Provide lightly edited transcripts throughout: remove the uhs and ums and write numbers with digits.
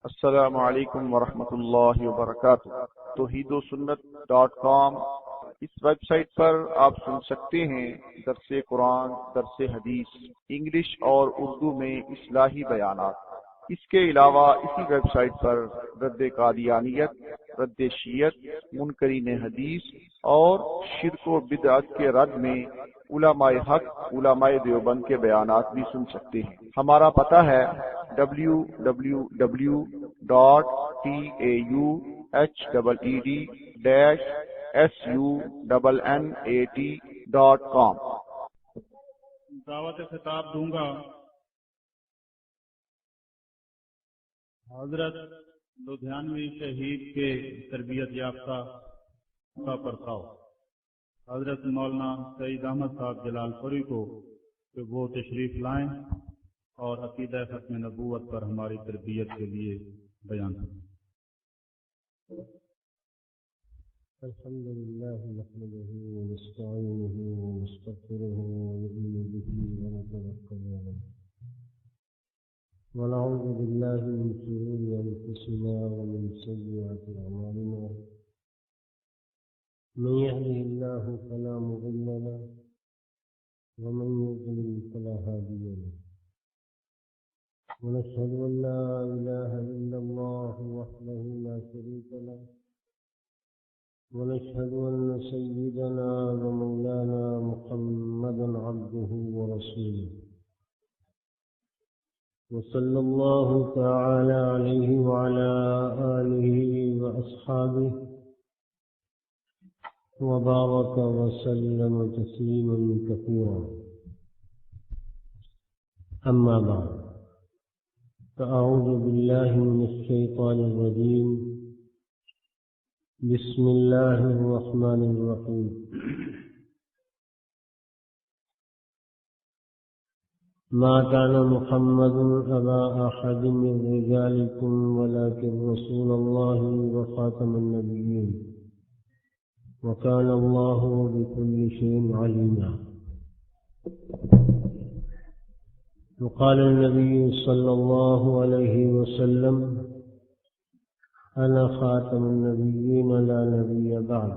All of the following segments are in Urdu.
السلام علیکم ورحمۃ اللہ وبرکاتہ۔ توحیدوسنت.com اس ویب سائٹ پر آپ سن سکتے ہیں درس قرآن، درس حدیث، انگلش اور اردو میں اصلاحی بیانات۔ اس کے علاوہ اسی ویب سائٹ پر رد قادیانیت، رد شیعت، منکرین حدیث اور شرک و بدعت کے رد میں علماء حق، علماء دیوبند کے بیانات بھی سن سکتے ہیں۔ ہمارا پتہ ہے www.taeed-sunat.com۔ دعوت خطاب دوں گا حضرت لدھیانوی شہید کے تربیت یافتہ کا پرتاؤ حضرت مولانا سعید احمد صاحب جلال پوری کو کہ وہ تشریف لائیں اور عقیدہ ختم نبوت پر ہماری تربیت کے لیے بیان کریں۔ الحمد لله نحمده ونستعينه ونستغفره ونؤمن به ونتوكل عليه ونعوذ بالله من شرور أنفسنا ومن سيئات أعمالنا من يهده الله فلا مضل له ومن يضلل فلا هادي له ونشهد أن لا إله إلا الله وحده لا شريك له ونشهد أن سيدنا ومولانا محمدا عبده ورسوله وصلى الله تعالى عليه وعلى آله وأصحابه وبارك وسلم تسليما كثيرا، أما بعد، فأعوذ بالله من الشيطان الرجيم، بسم الله الرحمن الرحيم۔ ما كان محمد أبا أحد من رجالكم ولكن رسول الله وخاتم النبيين وكان الله بكل شيء عليما۔ وقال النبي صلى الله عليه وسلم: أنا خاتم النبيين لا نبي بعد،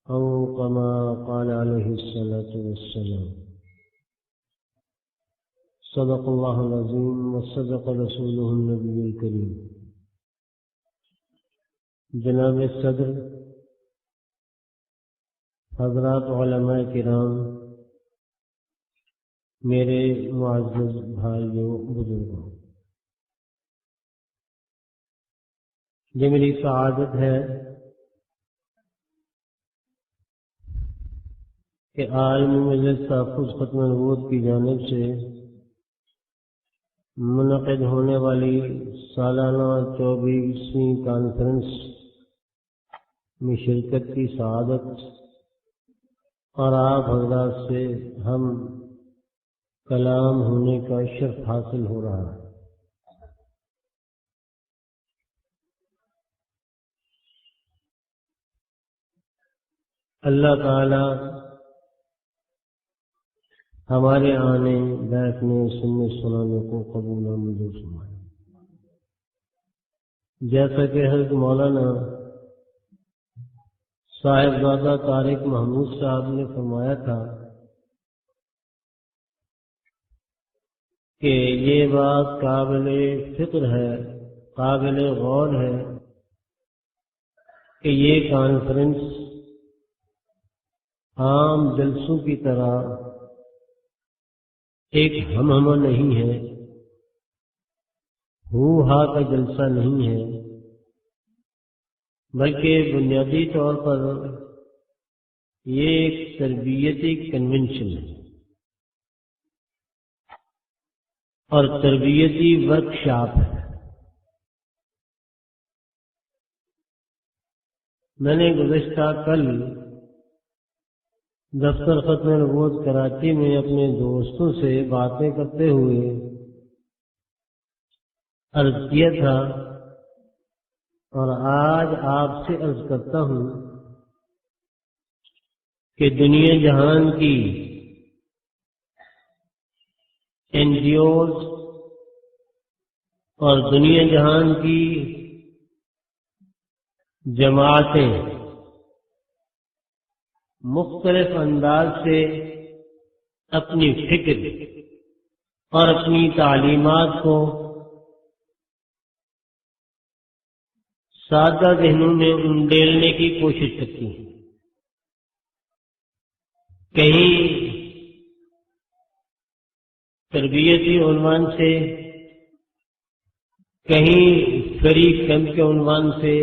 أو كما قال عليه الصلاة والسلام۔ صدق الله العظيم وصدق رسوله النبي الكريم۔ جناب صدر، حضرات علماء کرام، میرے معزز بھائیوں، بزرگوں، یہ میری سعادت ہے کہ عالمی مجلس تحفظ ختم نبوت کی جانب سے منعقد ہونے والی سالانہ 24ویں کانفرنس میں شرکت کی سعادت اور آپ حضرات سے ہم کلام ہونے کا شرف حاصل ہو رہا ہے۔ اللہ تعالی ہمارے آنے، بیٹھنے، سننے سنانے کو قبول و منظور فرمائے۔ جیسا کہ حضرت مولانا صاحبزادہ طارق محمود صاحب نے فرمایا تھا کہ یہ بات قابل فکر ہے، قابل غور ہے کہ یہ کانفرنس عام جلسوں کی طرح ایک ہم نہیں ہے، ہو ہا کا جلسہ نہیں ہے، بلکہ بنیادی طور پر یہ ایک تربیتی کنونشن ہے اور تربیتی ورکشاپ ہے۔ میں نے گزشتہ کل دفتر ختم نبوت کراچی میں اپنے دوستوں سے باتیں کرتے ہوئے عرض کیا تھا، اور آج آپ سے عرض کرتا ہوں کہ دنیا جہان کی این جی اوز اور دنیا جہان کی جماعتیں مختلف انداز سے اپنی فکر اور اپنی تعلیمات کو سادہ ذہنوں میں انڈیلنے کی کوشش کرتی ہیں. کہیں تربیتی عنوان سے، کہیں فری کیمپ کے عنوان سے،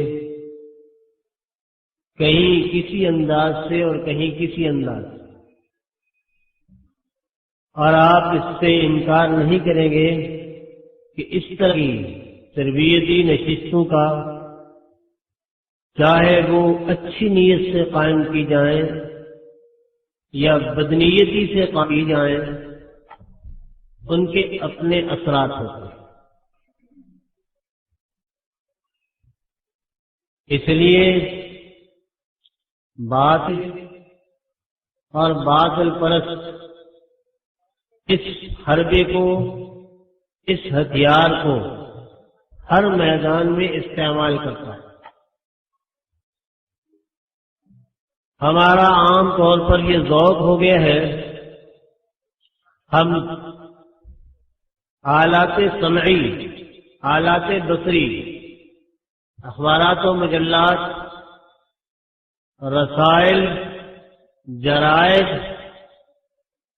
کہیں کسی انداز سے اور کہیں کسی انداز سے. اور آپ اس سے انکار نہیں کریں گے کہ اس طرح کی تربیتی نشستوں کا چاہے وہ اچھی نیت سے قائم کی جائیں یا بدنیتی سے قائم کی جائیں، ان کے اپنے اثرات ہوتے ہیں. اس لیے باطل اور باطل پرست اس حربے کو، اس ہتھیار کو ہر میدان میں استعمال کرتا ہے. ہمارا عام طور پر یہ ذوق ہو گیا ہے، ہم آلات سمعی، آلات بصری، اخبارات و مجلات، رسائل، جرائد،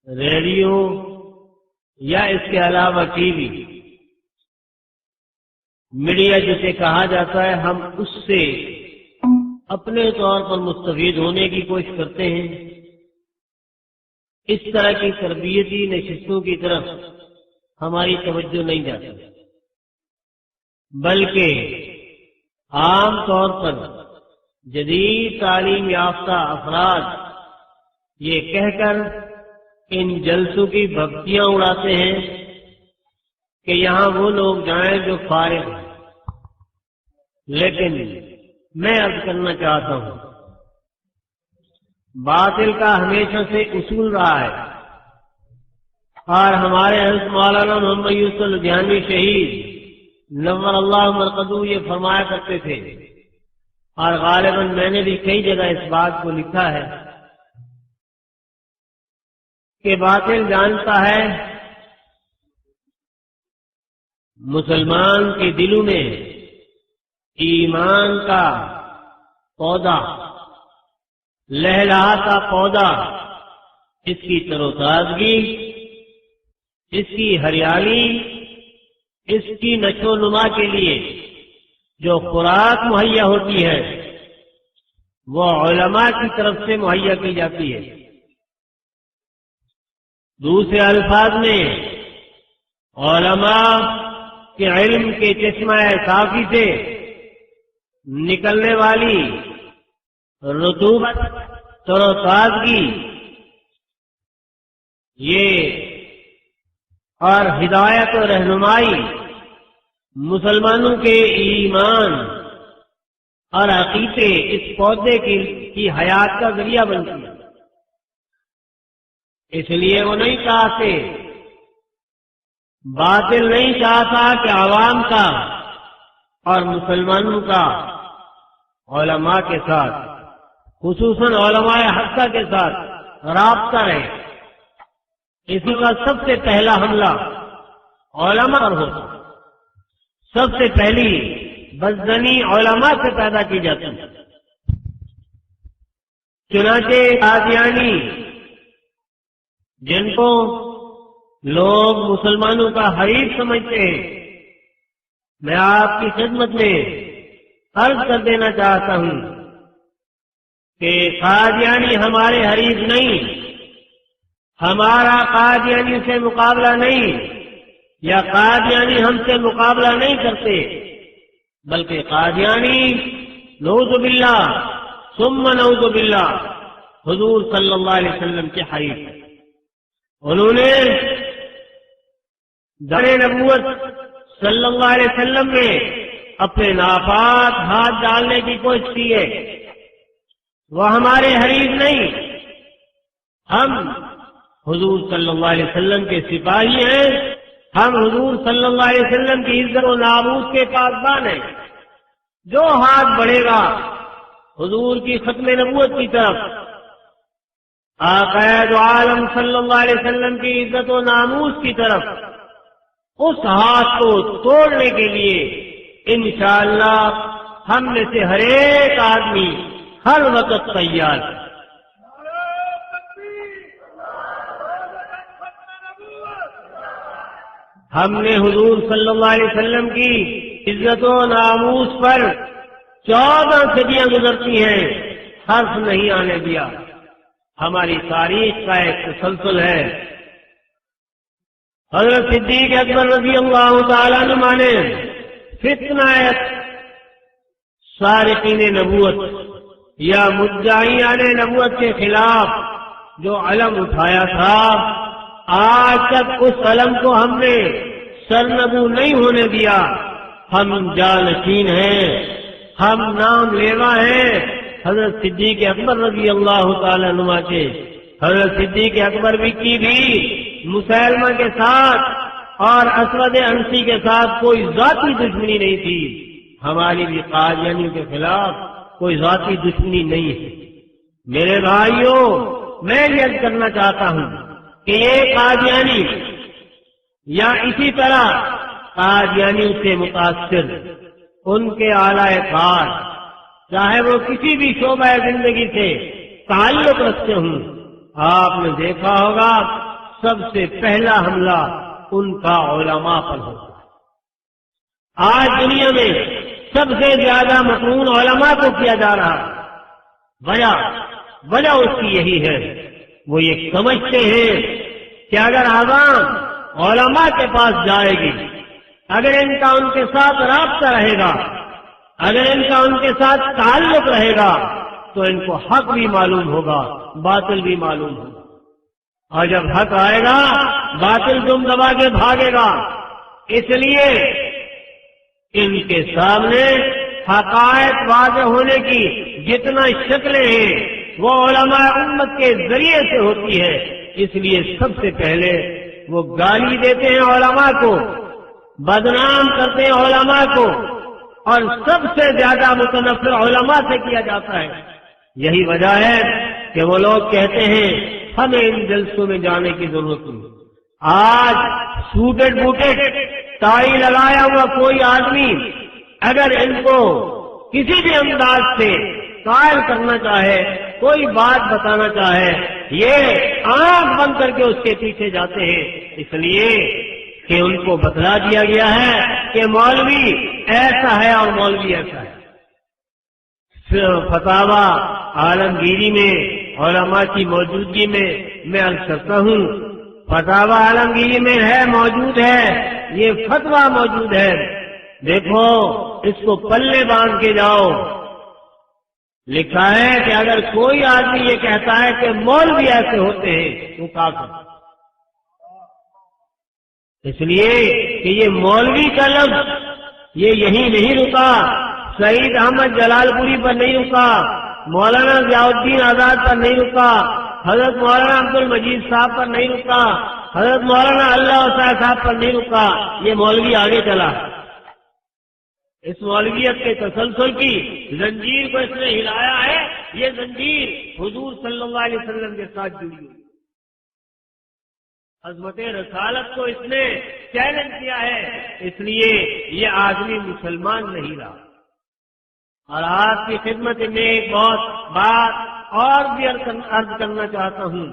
ریڈیو یا اس کے علاوہ ٹی وی، میڈیا جسے کہا جاتا ہے، ہم اس سے اپنے طور پر مستفید ہونے کی کوشش کرتے ہیں. اس طرح کی تربیتی نشستوں کی طرف ہماری توجہ نہیں جاتی، بلکہ عام طور پر جدید تعلیم یافتہ افراد یہ کہہ کر ان جلسوں کی بھگتیاں اڑاتے ہیں کہ یہاں وہ لوگ جائیں جو فارغ ہیں. لیکن میں عرض کرنا چاہتا ہوں، باطل کا ہمیشہ سے اصول رہا ہے، اور ہمارے حضرت مولانا محمد یوسف لدھیانوی شہید نور اللہ مرقدہ یہ فرمایا کرتے تھے، اور غالباً میں نے بھی کئی جگہ اس بات کو لکھا ہے کہ باطل جانتا ہے مسلمان کے دلوں میں ایمان کا پودا، لہلہاتا پودا، اس کی تر و تازگی، اس کی ہریالی، اس کی نشو نما کے لیے جو خوراک مہیا ہوتی ہے وہ علماء کی طرف سے مہیا کی جاتی ہے. دوسرے الفاظ میں علماء کے علم کے چشمہ صافی سے نکلنے والی رطوبت، تر و تازگی، یہ اور ہدایت و رہنمائی مسلمانوں کے ایمان اور عقیدے اس پودے کی حیات کا ذریعہ بنتی ہے. اس لیے وہ نہیں چاہتے، باطل نہیں چاہتا کہ عوام کا اور مسلمانوں کا علماء کے ساتھ، خصوصاً علماء حقہ کے ساتھ رابطہ رہے. اسی کا سب سے پہلا حملہ علماء پر ہوتا، سب سے پہلی بدزنی علماء سے پیدا کی جاتی ہے. چنانچہ قادیانی، جن کو لوگ مسلمانوں کا حریف سمجھتے ہیں، میں آپ کی خدمت میں عرض کر دینا چاہتا ہوں کہ قادیانی ہمارے حریف نہیں، ہمارا قادیانی سے مقابلہ نہیں، یا قادیانی ہم سے مقابلہ نہیں کرتے، بلکہ قادیانی نعوذ باللہ ثم نعوذ باللہ حضور صلی اللہ علیہ وسلم کے حریف ہیں. انہوں نے در نبوت صلی اللہ علیہ وسلم میں اپنے ناپاک ہاتھ ڈالنے کی کوشش کی ہے. وہ ہمارے حریف نہیں، ہم حضور صلی اللہ علیہ وسلم کے سپاہی ہیں، ہم حضور صلی اللہ علیہ وسلم کی عزت و ناموس کے پاسبان ہیں. جو ہاتھ بڑھے گا حضور کی ختم نبوت کی طرف، آقا دو عالم صلی اللہ علیہ وسلم کی عزت و ناموس کی طرف، اس ہاتھ کو توڑنے کے لیے انشاءاللہ ہم میں سے ہر ایک آدمی ہر وقت تیار ہے. ہم نے حضور صلی اللہ علیہ وسلم کی عزت و ناموس پر 14 صدیاں گزرتی ہیں، حرف نہیں آنے دیا. ہماری تاریخ کا ایک تسلسل ہے. حضرت صدیق اکبر رضی اللہ تعالیٰ عنہ نے فتنہ سارقین نبوت یا مدعیان نبوت کے خلاف جو علم اٹھایا تھا، آج تک اس علم کو ہم نے سرنگو نہیں ہونے دیا. ہم جانشین ہیں، ہم نام لیوا ہیں حضرت صدیق اکبر رضی اللہ تعالی عنہ کے. حضرت صدیق اکبر کی بھی مسلمہ کے ساتھ اور اسود انسی کے ساتھ کوئی ذاتی دشمنی نہیں تھی. ہماری بھی قادیانیوں کے خلاف کوئی ذاتی دشمنی نہیں ہے. میرے بھائیوں، میں یہ کرنا چاہتا ہوں کہ یہ قادیانی یا اسی طرح قادیانیوں سے متاثر ان کے اعلی کار، چاہے وہ کسی بھی شعبہ زندگی سے تعلق رکھتے ہوں، آپ نے دیکھا ہوگا سب سے پہلا حملہ ان کا علماء پر ہوتا ہے. آج دنیا میں سب سے زیادہ مطمئن علماء کو کیا جا رہا ہے. وجہ اس کی یہی ہے، وہ یہ سمجھتے ہیں کہ اگر عوام علماء کے پاس جائے گی، اگر ان کا ان کے ساتھ رابطہ رہے گا، اگر ان کا ان کے ساتھ تعلق رہے گا، تو ان کو حق بھی معلوم ہوگا، باطل بھی معلوم ہوگا. اور جب حق آئے گا باطل تم دبا کے بھاگے گا. اس لیے ان کے سامنے حقائق واضح ہونے کی جتنا شکلیں ہیں وہ علماء امت کے ذریعے سے ہوتی ہے. اس لیے سب سے پہلے وہ گالی دیتے ہیں علماء کو، بدنام کرتے ہیں علماء کو، اور سب سے زیادہ متنفر علماء سے کیا جاتا ہے. یہی وجہ ہے کہ وہ لوگ کہتے ہیں ہمیں ان جلسوں میں جانے کی ضرورت نہیں. آج سوٹڈ بوٹڈ ٹائی لگایا ہوا کوئی آدمی اگر ان کو کسی بھی انداز سے قائل کرنا چاہے، کوئی بات بتانا چاہے، یہ آنکھ بند کر کے اس کے پیچھے جاتے ہیں. اس لیے کہ ان کو بتلا دیا گیا ہے کہ مولوی ایسا ہے اور مولوی ایسا ہے. فتاوی عالمگیری میں علماء کی موجودگی میں عرض کرتا ہوں، فتاوی عالمگیری میں ہے، موجود ہے، یہ فتویٰ موجود ہے. دیکھو اس کو پلے باندھ کے جاؤ. لکھا ہے کہ اگر کوئی آدمی یہ کہتا ہے کہ مولوی ایسے ہوتے ہیں تو کافر. اس لیے کہ یہ مولوی کا لفظ یہ یہی نہیں رکا، سعید احمد جلال پوری پر نہیں رکا، مولانا ضیاء الدین آزاد پر نہیں رکا، حضرت مولانا عبد المجید صاحب پر نہیں رکا، حضرت مولانا اللہ صاحب پر نہیں رکا. یہ مولوی آگے چلا. اس مولویت کے تسلسل کی زنجیر کو اس نے ہلایا ہے. یہ زنجیر حضور صلی اللہ علیہ وسلم کے ساتھ جڑی ہوئی. عظمت رسالت کو اس نے چیلنج کیا ہے. اس لیے یہ آدمی مسلمان نہیں رہا. اور آپ کی خدمت میں ایک بہت بات اور بھی عرض کرنا چاہتا ہوں.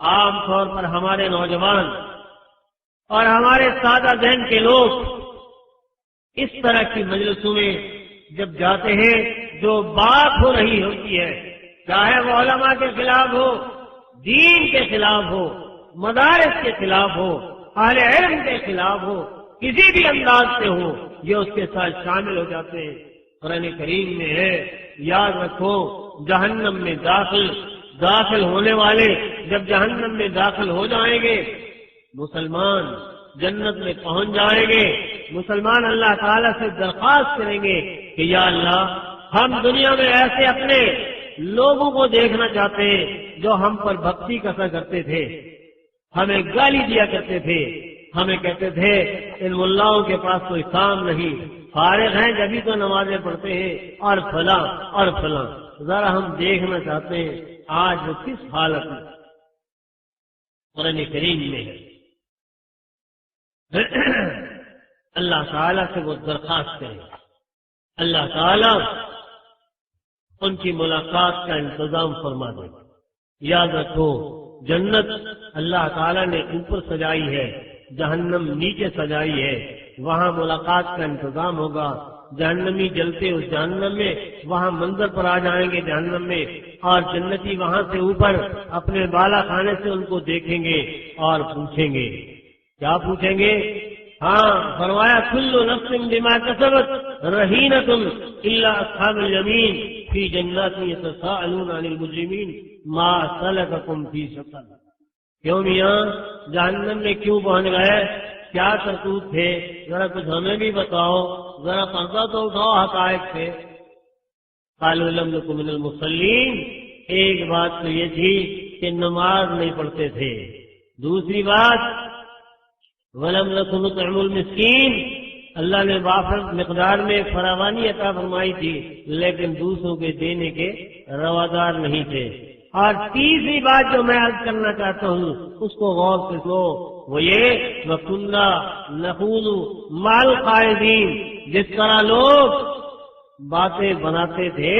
عام طور پر ہمارے نوجوان اور ہمارے سادہ ذہن کے لوگ اس طرح کی مجلسوں میں جب جاتے ہیں جو بات ہو رہی ہوتی ہے، چاہے وہ علماء کے خلاف ہو، دین کے خلاف ہو، مدارس کے خلاف ہو، اہل علم کے خلاف ہو، کسی بھی انداز سے ہو، یہ اس کے ساتھ شامل ہو جاتے ہیں. قرآن کریم میں ہے، یاد رکھو جہنم میں داخل ہونے والے جب جہنم میں داخل ہو جائیں گے، مسلمان جنت میں پہنچ جائیں گے، مسلمان اللہ تعالیٰ سے درخواست کریں گے کہ یا اللہ ہم دنیا میں ایسے اپنے لوگوں کو دیکھنا چاہتے ہیں جو ہم پر بھکتی کسا کرتے تھے، ہمیں گالی دیا کرتے تھے، ہمیں کہتے تھے ان ملاؤں کے پاس کوئی کام نہیں، فارغ ہیں جبھی تو نمازیں پڑھتے ہیں اور فلاں اور فلاں۔ ذرا ہم دیکھنا چاہتے ہیں آج وہ کس حالت میں قرآن کریم میں ہے۔ اللہ تعالیٰ سے وہ درخواست کریں، اللہ تعالیٰ ان کی ملاقات کا انتظام فرما دے۔ یاد رکھو جنت اللہ تعالیٰ نے اوپر سجائی ہے، جہنم نیچے سجائی ہے، وہاں ملاقات کا انتظام ہوگا۔ جہنمی جلتے اس جہنم میں، وہاں منظر پر آ جائیں گے جہنم میں، اور جنتی وہاں سے اوپر اپنے بالا خانے سے ان کو دیکھیں گے اور پوچھیں گے، کیا پوچھیں گے؟ ہاں فرمایا کل نفس بما کسبت رہینۃ الا اصحاب الیمین فی جنات یتساءلون عن المجرمین ما سلککم فی سقر۔ کیوں میاں جہنم میں کیوں پہنچ گئے؟ کیا کرتوت تھے؟ ذرا کچھ ہمیں بھی بتاؤ، ذرا پردہ تو اٹھاؤ حقائق سے۔ قالوا لم نکن من المصلین، ایک بات تو یہ تھی کہ نماز نہیں پڑھتے تھے، دوسری بات وَلَمْ نَكُنْ نُطْعِمُ الْمِسْكِينَ، اللہ نے وافر مقدار میں فراوانی عطا فرمائی تھی لیکن دوسروں کے دینے کے روادار نہیں تھے۔ اور تیسری بات جو میں عرض کرنا چاہتا ہوں اس کو غور سے سنو، وہ یہ وَكُنَّا نَخُوضُ مَعَ الْخَائِضِينَ، جس طرح لوگ باتیں بناتے تھے،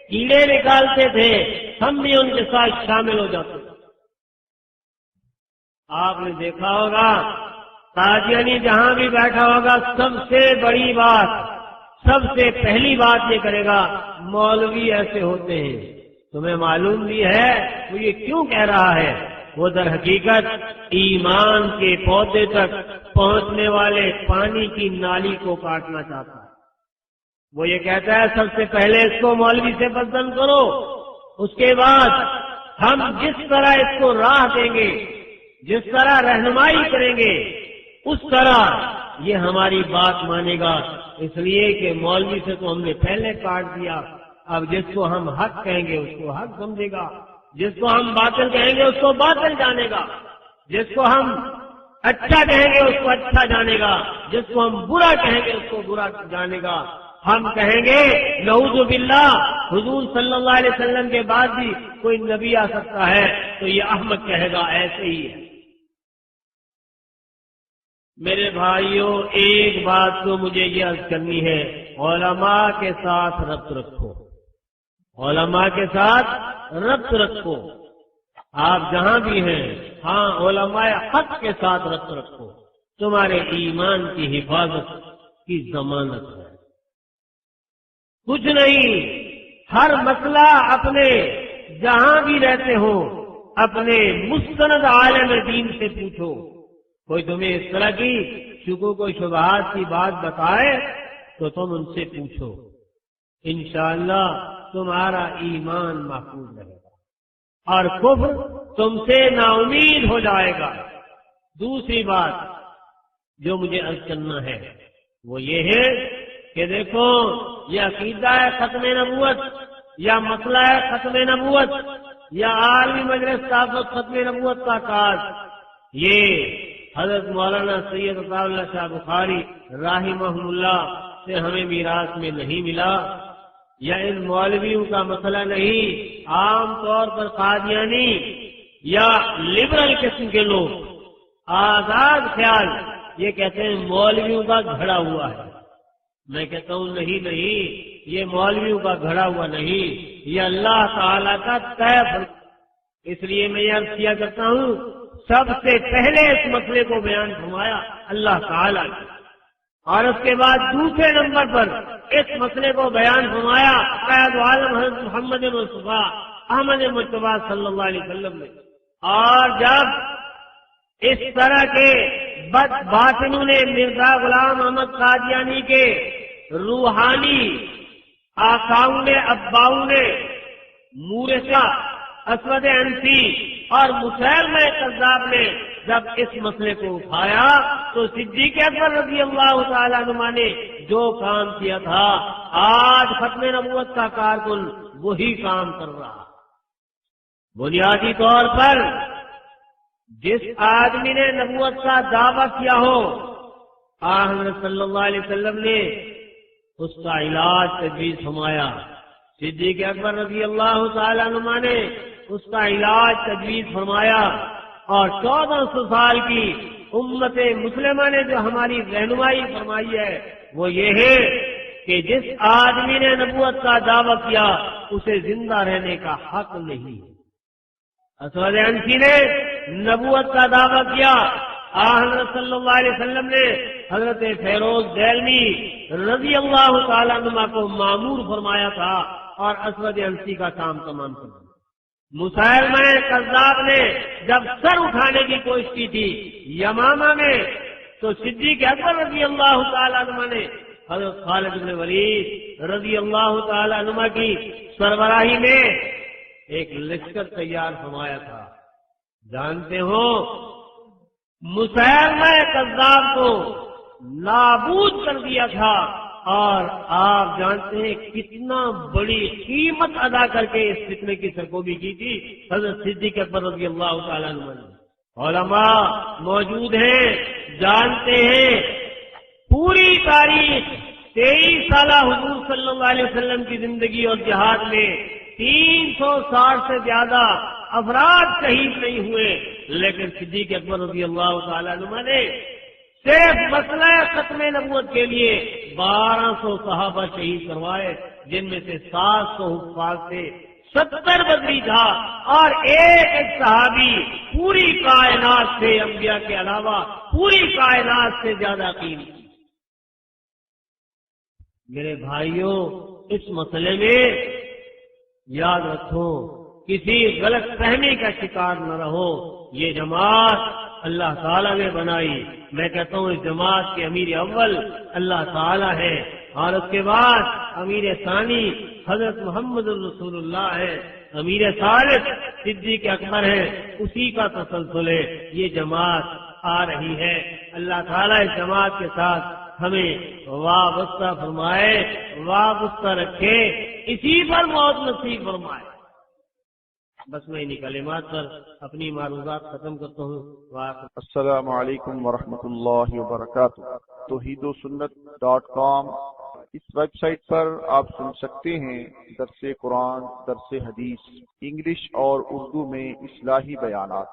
کیڑے نکالتے تھے، ہم بھی ان کے ساتھ شامل ہو جاتے تھے۔ آپ نے دیکھا ہوگا قادیانی جہاں بھی بیٹھا ہوگا سب سے بڑی بات، سب سے پہلی بات یہ کرے گا مولوی ایسے ہوتے ہیں۔ تمہیں معلوم بھی ہے وہ یہ کیوں کہہ رہا ہے؟ وہ در حقیقت ایمان کے پودے تک پہنچنے والے پانی کی نالی کو کاٹنا چاہتا ہے۔ وہ یہ کہتا ہے سب سے پہلے اس کو مولوی سے بدن کرو، اس کے بعد ہم جس طرح اس کو راہ دیں گے، جس طرح رہنمائی کریں گے، اس طرح یہ ہماری بات مانے گا۔ اس لیے کہ مولوی سے تو ہم نے پہلے کاٹ دیا، اب جس کو ہم حق کہیں گے اس کو حق سمجھے گا، جس کو ہم باطل کہیں گے اس کو باطل جانے گا، جس کو ہم اچھا کہیں گے اس کو اچھا جانے گا، جس کو ہم برا کہیں گے اس کو برا جانے گا۔ ہم کہیں گے نعوذ باللہ حضور صلی اللہ علیہ وسلم کے بعد بھی کوئی نبی آ سکتا ہے، تو یہ احمد کہے گا ایسے ہی ہے۔ میرے بھائیوں ایک بات تو مجھے یہ عرض کرنی ہے، علماء کے ساتھ ربط رکھو، علماء کے ساتھ ربط رکھو، آپ جہاں بھی ہیں، ہاں علماء حق کے ساتھ ربط رکھو، تمہارے ایمان کی حفاظت کی ضمانت ہے۔ کچھ نہیں، ہر مسئلہ اپنے جہاں بھی رہتے ہو اپنے مستند عالم دین سے پوچھو۔ کوئی تمہیں اس طرح کی شکوک و شبہات کی بات بتائے تو تم ان سے پوچھو، انشاءاللہ تمہارا ایمان محفوظ رہے گا اور کفر تم سے نا امید ہو جائے گا۔ دوسری بات جو مجھے عرض کرنا ہے وہ یہ ہے کہ دیکھو یہ عقیدہ ہے ختم نبوت یا مسئلہ ہے ختم نبوت یا عالمی مجلس ثابت ختم نبوت کا کاج، یہ حضرت مولانا سید عطا اللہ شاہ بخاری رحمہ اللہ سے ہمیں میراث میں نہیں ملا، یا ان مولویوں کا مسئلہ نہیں۔ عام طور پر قادیانی یا لبرل قسم کے لوگ آزاد خیال یہ کہتے ہیں مولویوں کا گھڑا ہوا ہے۔ میں کہتا ہوں نہیں، یہ مولویوں کا گھڑا ہوا نہیں، یہ اللہ تعالیٰ کا طے۔ اس لیے میں یہ عرض کیا کرتا ہوں سب سے پہلے اس مسئلے کو بیان فرمایا اللہ تعالیٰ نے، اور اس کے بعد دوسرے نمبر پر اس مسئلے کو بیان فرمایا قائد عالم حضرت محمد مصطفیٰ احمد مجتبی صلی اللہ علیہ وسلم نے۔ اور جب اس طرح کے بد باطنوں نے مرزا غلام احمد قادیانی کے روحانی آقاؤں نے اباؤں نے مورثہ اسود انسی اور مسیلمہ کذاب نے جب اس مسئلے کو اٹھایا تو صدیق اکبر رضی اللہ تعالیٰ عنہ نے جو کام کیا تھا آج ختم نبوت کا کارکن وہی کام کر رہا۔ بنیادی طور پر جس آدمی نے نبوت کا دعویٰ کیا ہو حضرت صلی اللہ علیہ وسلم نے اس کا علاج تجویز فرمایا. صدیق اکبر رضی اللہ تعالی عنہ نے اس کا علاج تجویز فرمایا. اور 1400 سال کی امت مسلمہ نے جو ہماری رہنمائی فرمائی ہے وہ یہ ہے کہ جس آدمی نے نبوت کا دعویٰ کیا اسے زندہ رہنے کا حق نہیں. اسود عنسی نے نبوت کا دعویٰ کیا. حضرت صلی اللہ علیہ وسلم نے حضرت فیروز دہلوی رضی اللہ تعالیٰ عنہ کو مامور فرمایا تھا اور اسود عنسی کا کام تمام کر دیا. مسیلمہ کذاب نے جب سر اٹھانے کی کوشش کی تھی یمامہ میں تو صدیق اکبر رضی اللہ تعالیٰ عنہ نے حضرت خالد بن ولید رضی اللہ تعالیٰ عنہ کی سربراہی میں ایک لشکر تیار فرمایا تھا. جانتے ہو مسیلمہ کذاب کو نابود کر دیا تھا اور آپ جانتے ہیں کتنا بڑی قیمت ادا کر کے اس فتنے کی سرکوبی کی تھی حضرت صدیق اکبر رضی اللہ تعالیٰ عنہ نے. علماء موجود ہیں جانتے ہیں پوری تاریخ 23 سالہ حضور صلی اللہ علیہ وسلم کی زندگی اور جہاد میں 360 سے زیادہ افراد شہید نہیں ہوئے لیکن صدیق اکبر رضی اللہ تعالیٰ عنہ نے صرف مسئلہ ختم نبوت کے لیے 1200 صحابہ شہید کروائے جن میں سے 700 حفاظ تھے 70 بدری تھا اور ایک صحابی پوری کائنات سے انبیاء کے علاوہ پوری کائنات سے زیادہ قیمتی. میرے بھائیوں اس مسئلے میں یاد رکھو کسی غلط فہمی کا شکار نہ رہو. یہ جماعت اللہ تعالیٰ نے بنائی. میں کہتا ہوں اس جماعت کے امیر اول اللہ تعالیٰ ہے اور اس کے بعد امیر ثانی حضرت محمد رسول اللہ ہے. امیر ثالث صدیق اکبر ہے. اسی کا تسلسل ہے. یہ جماعت آ رہی ہے. اللہ تعالیٰ اس جماعت کے ساتھ ہمیں وابستہ فرمائے وابستہ رکھے اسی پر موت نصیب فرمائے. بس میں انہی کلمات پر اپنی معروضات ختم کرتا ہوں. السلام علیکم ورحمۃ اللہ وبرکاتہ. توحیدوسنت.com اس ویب سائٹ پر آپ سن سکتے ہیں درس قرآن، درس حدیث، انگلش اور اردو میں اصلاحی بیانات.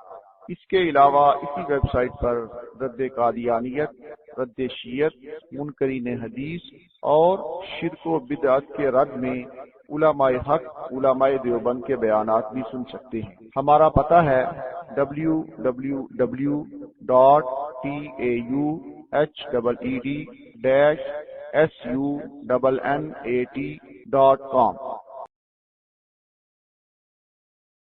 اس کے علاوہ اسی ویب سائٹ پر رد قادیانیت، رد شیعت، منکرین حدیث اور شرک و بدعت کے رد میں علماء حق، علماء دیوبند کے بیانات بھی سن سکتے ہیں. ہمارا پتہ ہے www.tauhid-sunnat.com.